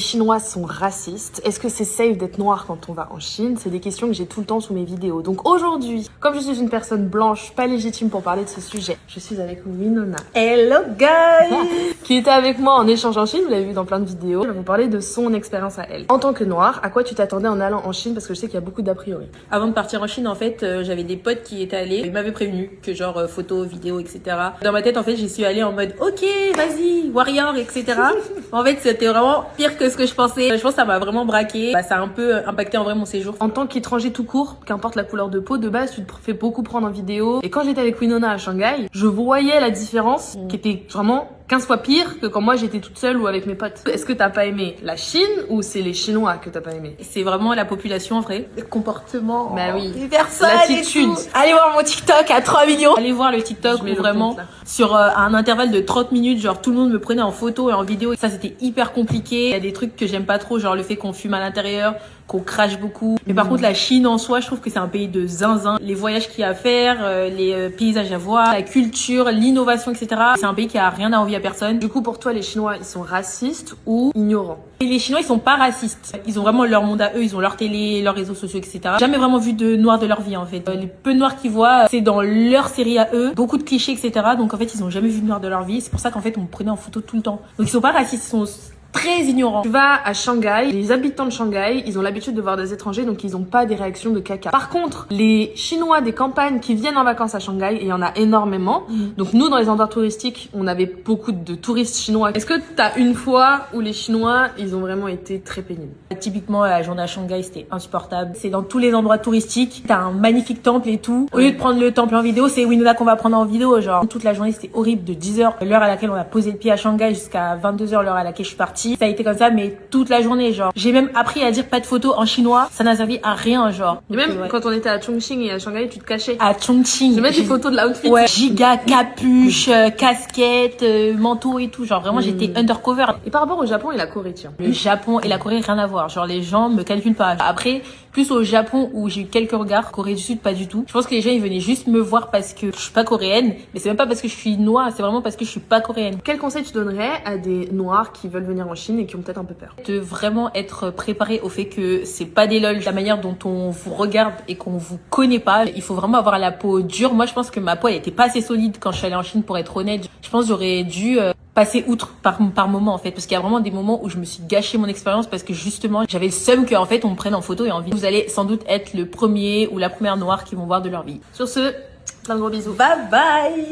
Chinois sont racistes? Est-ce que c'est safe d'être noir quand on va en Chine? C'est des questions que j'ai tout le temps sous mes vidéos. Donc aujourd'hui, comme je suis une personne blanche, pas légitime pour parler de ce sujet, je suis avec Winona. Hello guys! Qui était avec moi en échange en Chine, vous l'avez vu dans plein de vidéos. Elle va vous parler de son expérience à elle. En tant que noire, à quoi tu t'attendais en allant en Chine? Parce que je sais qu'il y a beaucoup d'a priori. Avant de partir en Chine, en fait, j'avais des potes qui étaient allés. Ils m'avaient prévenu que genre photos, vidéos, etc. Dans ma tête, en fait, j'y suis allée en mode ok, vas-y, warrior, etc. En fait, c'était vraiment pire que ce que je pensais. Je pense que ça m'a vraiment braqué. Ça a un peu impacté en vrai mon séjour. En tant qu'étranger tout court, qu'importe la couleur de peau, de base, tu te fais beaucoup prendre en vidéo. Et quand j'étais avec Winona à Shanghai, je voyais la différence qui était vraiment 15 fois pire que quand moi j'étais toute seule ou avec mes potes. Est-ce que t'as pas aimé la Chine ou c'est les Chinois que t'as pas aimé? C'est vraiment la population en vrai. Le comportement. Bah oui. Des personnes. L'attitude. Allez voir mon TikTok à 3 millions. Allez voir le TikTok mets où le vraiment, compte, là. sur un intervalle de 30 minutes, genre tout le monde me prenait en photo et en vidéo. Ça, c'était hyper compliqué. Il y a des trucs que j'aime pas trop, genre le fait qu'on fume à l'intérieur, qu'on crache beaucoup. Mais par contre, la Chine en soi, je trouve que c'est un pays de zinzin. Les voyages qu'il y a à faire, les paysages à voir, la culture, l'innovation, etc. C'est un pays qui a rien à envier à personne. Du coup, pour toi, les Chinois, ils sont racistes ou ignorants? Et les Chinois, ils sont pas racistes. Ils ont vraiment leur monde à eux, ils ont leur télé, leurs réseaux sociaux, etc. Jamais vraiment vu de noirs de leur vie, en fait. Les peu de noirs qu'ils voient, c'est dans leur série à eux. Beaucoup de clichés, etc. Donc, en fait, ils ont jamais vu de noirs de leur vie. C'est pour ça qu'en fait, on me prenait en photo tout le temps. Donc, ils sont pas racistes, ils sont très ignorants. Tu vas à Shanghai, les habitants de Shanghai, ils ont l'habitude de voir des étrangers, donc ils ont pas des réactions de caca. Par contre, les Chinois des campagnes qui viennent en vacances à Shanghai, et il y en a énormément. Donc nous, dans les endroits touristiques, on avait beaucoup de touristes chinois. Est-ce que t'as une fois où les Chinois, ils ont vraiment été très pénibles? Typiquement, la journée à Shanghai, c'était insupportable. C'est dans tous les endroits touristiques. T'as un magnifique temple et tout. Au lieu de prendre le temple en vidéo, c'est Winona qu'on va prendre en vidéo. Genre, toute la journée, c'était horrible. De 10h, l'heure à laquelle on a posé le pied à Shanghai, jusqu'à 22h, l'heure à laquelle je suis partie. Ça a été comme ça, mais toute la journée, genre. J'ai même appris à dire pas de photos en chinois. Ça n'a servi à rien, genre. Et même ouais. quand on était à Chongqing et à Shanghai, tu te cachais. À Chongqing. Je mets des photos de l'outfit. Ouais, giga, capuche, casquette, manteau et tout. Genre, vraiment, j'étais undercover. Et par rapport au Japon et la Corée, tiens. Le Japon et la Corée, rien à voir. Genre, les gens me calculent pas. Après, plus au Japon où j'ai eu quelques regards, Corée du Sud, pas du tout. Je pense que les gens, ils venaient juste me voir parce que je suis pas coréenne. Mais c'est même pas parce que je suis noire, c'est vraiment parce que je suis pas coréenne. Quel conseil tu donnerais à des noirs qui veulent venir en Chine et qui ont peut-être un peu peur? De vraiment être préparé au fait que c'est pas des lol. La manière dont on vous regarde et qu'on vous connaît pas, il faut vraiment avoir la peau dure. Moi, je pense que ma peau, elle était pas assez solide quand je suis allée en Chine, pour être honnête. Je pense que j'aurais dû passer outre par moment, en fait, parce qu'il y a vraiment des moments où je me suis gâché mon expérience parce que justement j'avais le seum que en fait on me prenne en photo et en vidéo. Vous allez sans doute être le premier ou la première noire qui vont voir de leur vie. Sur ce, plein de gros bisous. Bye bye.